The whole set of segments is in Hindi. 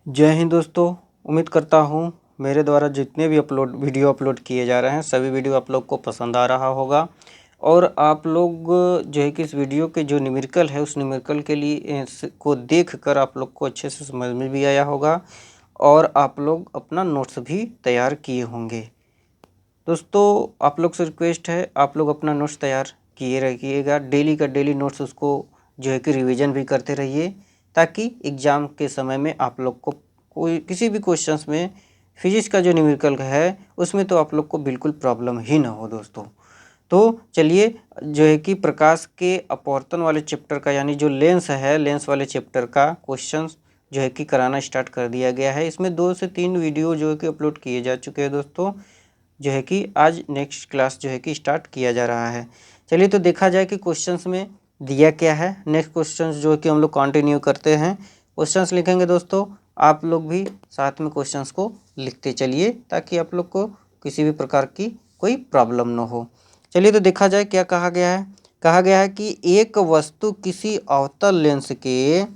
जय हिंद दोस्तों। उम्मीद करता हूँ मेरे द्वारा जितने भी वीडियो अपलोड किए जा रहे हैं सभी वीडियो आप लोग को पसंद आ रहा होगा और आप लोग जो है कि इस वीडियो के जो न्यूमेरिकल है उस न्यूमेरिकल के लिए को देखकर आप लोग को अच्छे से समझ में भी आया होगा और आप लोग अपना नोट्स भी तैयार किए होंगे। दोस्तों आप लोग से रिक्वेस्ट है, आप लोग अपना नोट्स तैयार किए रखिएगा। डेली का डेली नोट्स उसको जो है कि रिवीजन भी करते रहिए ताकि एग्ज़ाम के समय में आप लोग को कोई किसी भी क्वेश्चंस में फिजिक्स का जो न्यूमेरिकल है उसमें तो आप लोग को बिल्कुल प्रॉब्लम ही ना हो दोस्तों। तो चलिए जो है कि प्रकाश के अपवर्तन वाले चैप्टर का यानी जो लेंस है, लेंस वाले चैप्टर का क्वेश्चंस जो है कि कराना स्टार्ट कर दिया गया है। इसमें 2 से 3 वीडियो जो है कि अपलोड किए जा चुके हैं दोस्तों, जो है कि आज नेक्स्ट क्लास जो है कि स्टार्ट किया जा रहा है। चलिए तो देखा जाए कि क्वेश्चंस में दिया क्या है। नेक्स्ट क्वेश्चंस जो है कि हम लोग कंटिन्यू करते हैं। क्वेश्चंस लिखेंगे दोस्तों, आप लोग भी साथ में क्वेश्चंस को लिखते चलिए ताकि आप लोग को किसी भी प्रकार की कोई प्रॉब्लम ना हो। चलिए तो देखा जाए क्या कहा गया है। कहा गया है कि एक वस्तु किसी अवतल लेंस के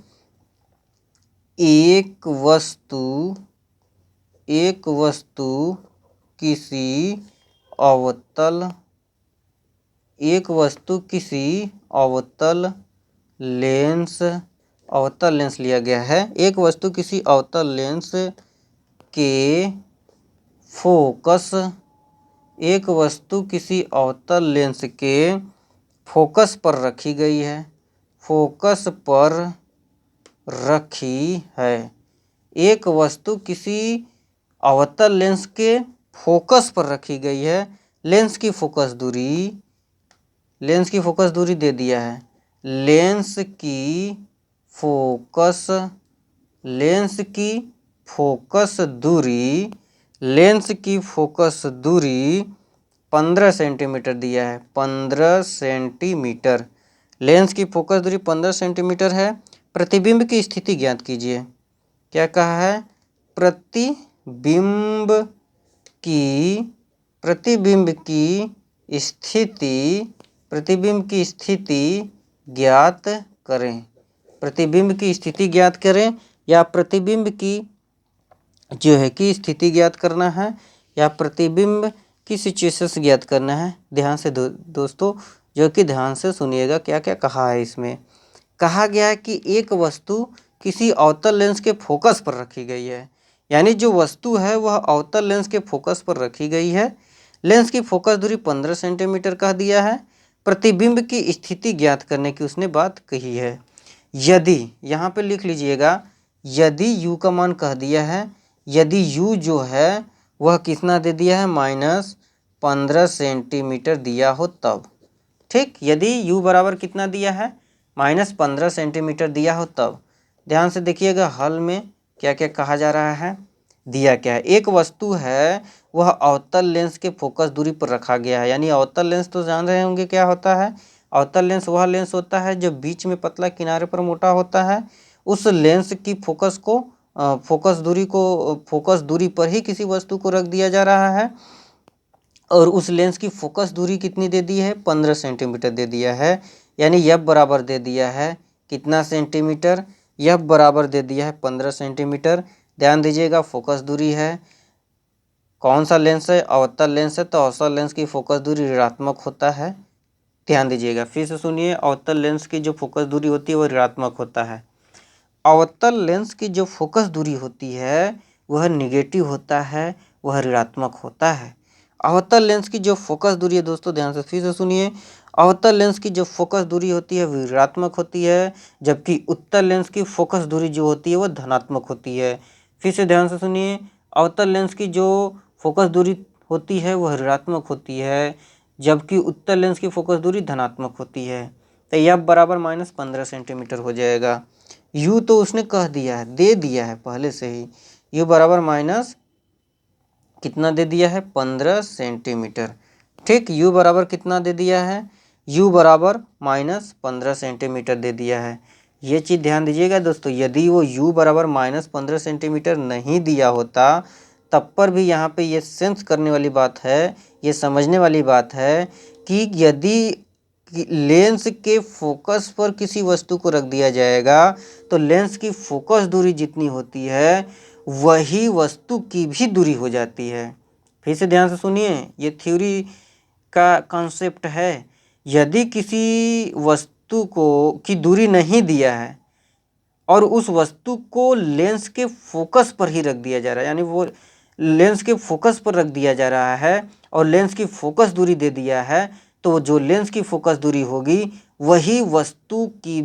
एक वस्तु किसी अवतल लेंस लिया गया है। एक वस्तु किसी अवतल लेंस के फोकस पर रखी गई है। एक वस्तु किसी अवतल लेंस के फोकस पर रखी गई है। लेंस की फोकस दूरी दे दिया है। लेंस की फोकस दूरी 15 सेंटीमीटर दिया है। 15 सेंटीमीटर लेंस की फोकस दूरी 15 सेंटीमीटर है। प्रतिबिंब की स्थिति ज्ञात कीजिए। क्या कहा है? प्रतिबिंब की स्थिति ज्ञात करें। प्रतिबिंब की स्थिति ज्ञात करें या प्रतिबिंब की जो है कि स्थिति ज्ञात करना है या प्रतिबिंब की सिचुएशंस ज्ञात करना है। ध्यान से दोस्तों जो कि ध्यान से सुनिएगा क्या क्या कहा है। इसमें कहा गया है कि एक वस्तु किसी अवतल लेंस के फोकस पर रखी गई है, यानी जो वस्तु है वह अवतल लेंस के फोकस पर रखी गई है। लेंस की फोकस दूरी 15 सेंटीमीटर कह दिया है। प्रतिबिंब की स्थिति ज्ञात करने की उसने बात कही है। यदि यहाँ पे लिख लीजिएगा, यदि u का मान कह दिया है, यदि u जो है वह कितना दे दिया है? -15 सेंटीमीटर दिया हो तब। ठीक, यदि u बराबर कितना दिया है? -15 सेंटीमीटर दिया हो तब। ध्यान से देखिएगा हल में क्या क्या कहा जा रहा है, दिया क्या है। एक वस्तु है वह अवतल लेंस के फोकस दूरी पर रखा गया है, यानी अवतल लेंस तो जान रहे होंगे क्या होता है। अवतल लेंस वह लेंस होता है जो बीच में पतला किनारे पर मोटा होता है। उस लेंस की फोकस दूरी पर ही किसी वस्तु को रख दिया जा रहा है और उस लेंस की फोकस दूरी कितनी दे दी है? 15 सेंटीमीटर दे दिया है। यानी F बराबर दे दिया है कितना सेंटीमीटर? F बराबर दे दिया है 15 सेंटीमीटर। ध्यान दीजिएगा फोकस दूरी है। कौन सा लेंस है? अवतल लेंस है, तो अवतल लेंस की फोकस दूरी ऋणात्मक होता है। ध्यान दीजिएगा, फिर से सुनिए, अवतल लेंस की जो फोकस दूरी होती है वह ऋणात्मक होता है। अवतल लेंस की जो फोकस दूरी होती है वह निगेटिव होता है, वह ऋणात्मक होता है। अवतल लेंस की जो फोकस दूरी है दोस्तों, ध्यान से फिर से सुनिए, अवतल लेंस की जो फोकस दूरी होती है वह ऋणात्मक होती है, जबकि उत्तल लेंस की फोकस दूरी जो होती है वह धनात्मक होती है। फिर से ध्यान से सुनिए, अवतल लेंस की जो फोकस दूरी होती है वह ऋणात्मक होती है, जबकि उत्तल लेंस की फोकस दूरी धनात्मक होती है। तो F बराबर -15 सेंटीमीटर हो जाएगा। U तो उसने कह दिया है, दे दिया है पहले से ही। U बराबर माइनस कितना दे दिया है? 15 सेंटीमीटर। ठीक, U बराबर कितना दे दिया है? U बराबर -15 सेंटीमीटर दे दिया है। ये चीज़ ध्यान दीजिएगा दोस्तों, यदि वो U बराबर -15 सेंटीमीटर नहीं दिया होता तब पर भी यहाँ पे ये सेंस करने वाली बात है, ये समझने वाली बात है कि यदि लेंस के फोकस पर किसी वस्तु को रख दिया जाएगा तो लेंस की फोकस दूरी जितनी होती है वही वस्तु की भी दूरी हो जाती है। फिर से ध्यान से सुनिए, ये थ्योरी का कॉन्सेप्ट है। यदि किसी वस्तु को की दूरी नहीं दिया है और उस वस्तु को लेंस के फोकस पर ही रख दिया जा रहा है, यानी वो लेंस के फोकस पर रख दिया जा रहा है और लेंस की फोकस दूरी दे दिया है, तो जो लेंस की फोकस दूरी होगी वही वस्तु की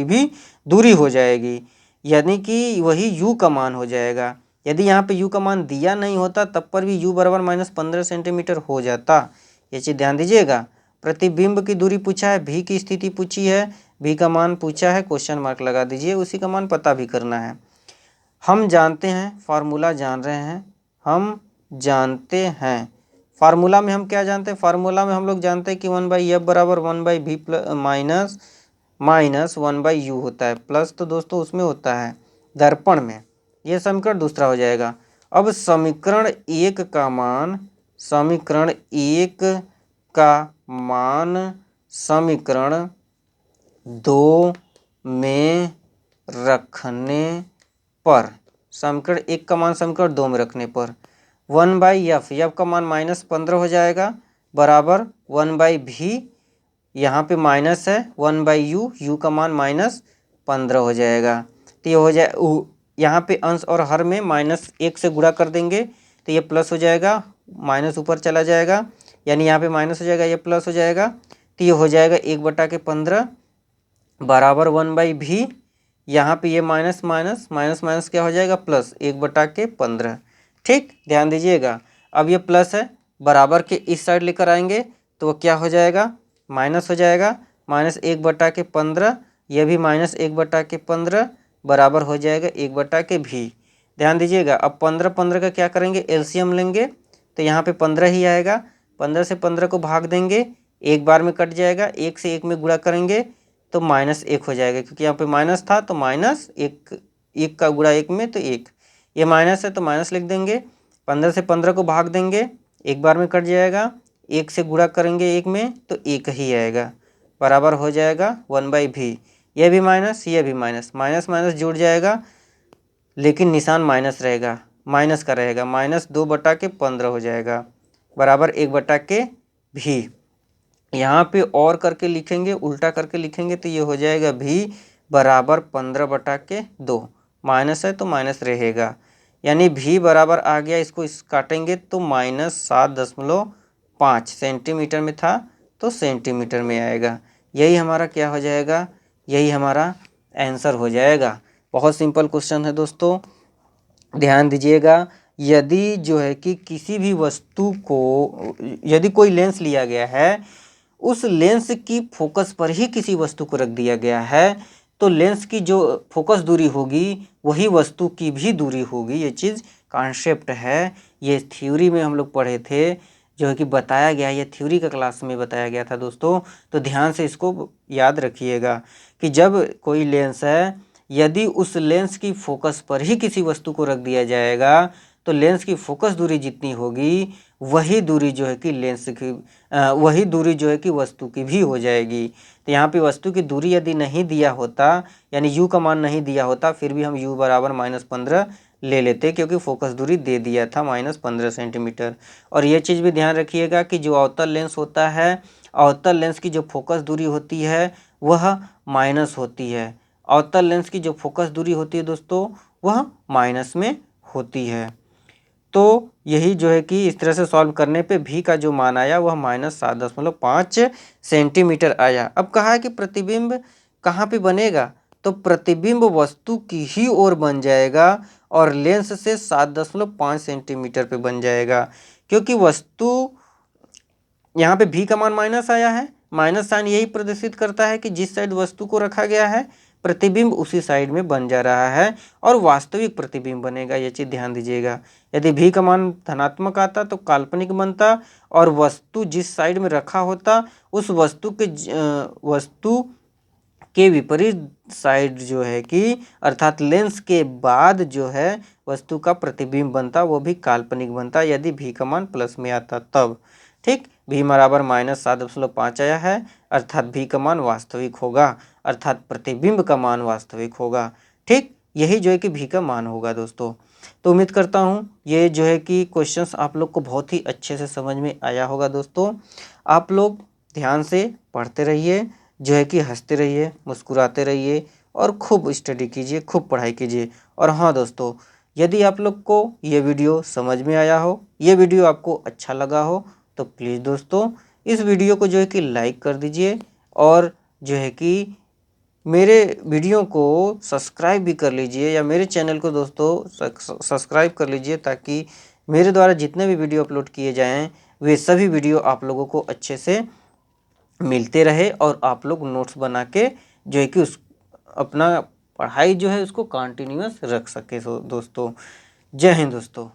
भी दूरी हो जाएगी, यानी कि वही u का मान हो जाएगा। यदि यहाँ पे u का मान दिया नहीं होता तब पर भी u बराबर -15 सेंटीमीटर हो जाता। ये चीज़ ध्यान दीजिएगा। प्रतिबिंब की दूरी पूछा है, भी की स्थिति पूछी है, भी का मान पूछा है, क्वेश्चन मार्क लगा दीजिए, उसी का मान पता भी करना है। हम जानते हैं, फार्मूला जान रहे हैं, हम जानते हैं फार्मूला में हम क्या जानते हैं, फार्मूला में हम लोग जानते हैं कि 1/f बराबर 1/v माइनस 1/u होता है। प्लस तो दोस्तों उसमें होता है दर्पण में। ये समीकरण दूसरा हो जाएगा। अब समीकरण एक का मान समीकरण दो में रखने पर, समीकरण एक का मान समीकरण दो में रखने पर 1/f, एफ का मान -15 हो जाएगा बराबर 1/v, यहाँ पे माइनस है 1/u, u का मान -15 हो जाएगा। तो ये हो जाए, यहाँ पे अंश और हर में -1 से गुणा कर देंगे तो ये प्लस हो जाएगा, माइनस ऊपर चला जाएगा, यानी यहाँ पे माइनस हो जाएगा, ये प्लस हो जाएगा। तो ये हो जाएगा 1/15 बराबर 1/v, यहाँ पे ये माइनस माइनस क्या हो जाएगा, प्लस 1/15। ठीक, ध्यान दीजिएगा। अब ये प्लस है, बराबर के इस साइड लेकर आएंगे तो वो क्या हो जाएगा, माइनस हो जाएगा, -1/15, यह भी -1/15 बराबर हो जाएगा 1/v। ध्यान दीजिएगा। अब 15 का क्या करेंगे, एलसीएम लेंगे तो यहाँ पे 15 ही आएगा। 15 से 15 को भाग देंगे, एक बार में कट जाएगा, 1 से 1 में गुणा करेंगे तो -1 हो जाएगा, क्योंकि यहाँ पे माइनस था तो -1, 1 का गुणा 1 में तो 1, ये माइनस है तो माइनस लिख देंगे। 15 से 15 को भाग देंगे, एक बार में कट जाएगा, 1 से गुणा करेंगे 1 में तो 1 ही आएगा, बराबर हो जाएगा 1/v। ये भी माइनस, ये भी माइनस, माइनस माइनस जुड़ जाएगा लेकिन निशान माइनस रहेगा, माइनस का रहेगा, -2/15 हो जाएगा बराबर 1/v। यहाँ पे और करके लिखेंगे, उल्टा करके लिखेंगे तो ये हो जाएगा v बराबर 15/2, माइनस है तो माइनस रहेगा, यानी v बराबर आ गया, इसको काटेंगे तो -7.5 सेंटीमीटर में था तो सेंटीमीटर में आएगा। यही हमारा क्या हो जाएगा, यही हमारा आंसर हो जाएगा। बहुत सिंपल क्वेश्चन है दोस्तों, ध्यान दीजिएगा। यदि जो है कि किसी भी वस्तु को, यदि कोई लेंस लिया गया है, उस लेंस की फोकस पर ही किसी वस्तु को रख दिया गया है, तो लेंस की जो फोकस दूरी होगी वही वस्तु की भी दूरी होगी। ये चीज़ कॉन्सेप्ट है, ये थ्योरी में हम लोग पढ़े थे, जो है कि बताया गया, ये थ्योरी का क्लास में बताया गया था दोस्तों। तो ध्यान से इसको याद रखिएगा कि जब कोई लेंस है, यदि उस लेंस की फोकस पर ही किसी वस्तु को रख दिया जाएगा तो लेंस की फोकस दूरी जितनी होगी वही दूरी जो है कि वही दूरी जो है कि वस्तु की भी हो जाएगी। तो यहाँ पे वस्तु की दूरी यदि नहीं दिया होता, यानी u का मान नहीं दिया होता, फिर भी हम u बराबर -15 ले लेते, क्योंकि फोकस दूरी दे दिया था -15 सेंटीमीटर। और ये चीज़ भी ध्यान रखिएगा कि जो अवतल लेंस होता है, अवतल लेंस की जो फोकस दूरी होती है वह माइनस होती है। अवतल लेंस की जो फोकस दूरी होती है दोस्तों वह माइनस में होती है। तो यही जो है कि इस तरह से सॉल्व करने पे v का जो मान आया वह -7.5 सेंटीमीटर आया। अब कहा है कि प्रतिबिंब कहाँ पे बनेगा, तो प्रतिबिंब वस्तु की ही ओर बन जाएगा और लेंस से 7.5 सेंटीमीटर पे बन जाएगा, क्योंकि वस्तु यहाँ पे v का मान माइनस आया है। माइनस साइन यही प्रदर्शित करता है कि जिस साइड वस्तु को रखा गया है प्रतिबिंब उसी साइड में बन जा रहा है और वास्तविक प्रतिबिंब बनेगा। ये चीज़ ध्यान दीजिएगा। यदि v का मान धनात्मक आता तो काल्पनिक बनता और वस्तु जिस साइड में रखा होता उस वस्तु के विपरीत साइड जो है कि अर्थात लेंस के बाद जो है वस्तु का प्रतिबिंब बनता, वो भी काल्पनिक बनता यदि v का मान प्लस में आता तब। ठीक, भी बराबर -7.5 आया है, अर्थात भी का मान वास्तविक होगा, अर्थात प्रतिबिंब का मान वास्तविक होगा। ठीक, यही जो है कि भी का मान होगा दोस्तों। तो उम्मीद करता हूँ ये जो है कि क्वेश्चंस आप लोग को बहुत ही अच्छे से समझ में आया होगा दोस्तों। आप लोग ध्यान से पढ़ते रहिए, जो है कि हंसते रहिए, मुस्कुराते रहिए और खूब स्टडी कीजिए, खूब पढ़ाई कीजिए। और हाँ दोस्तों, यदि आप लोग को ये वीडियो समझ में आया हो, ये वीडियो आपको अच्छा लगा हो, तो प्लीज़ दोस्तों इस वीडियो को जो है कि लाइक कर दीजिए और जो है कि मेरे वीडियो को सब्सक्राइब भी कर लीजिए, या मेरे चैनल को दोस्तों सब्सक्राइब कर लीजिए, ताकि मेरे द्वारा जितने भी वीडियो अपलोड किए जाएं वे सभी वीडियो आप लोगों को अच्छे से मिलते रहे और आप लोग नोट्स बना के जो है कि उस अपना पढ़ाई जो है उसको कंटिन्यूअस रख सके। दोस्तों जय हिंद दोस्तों।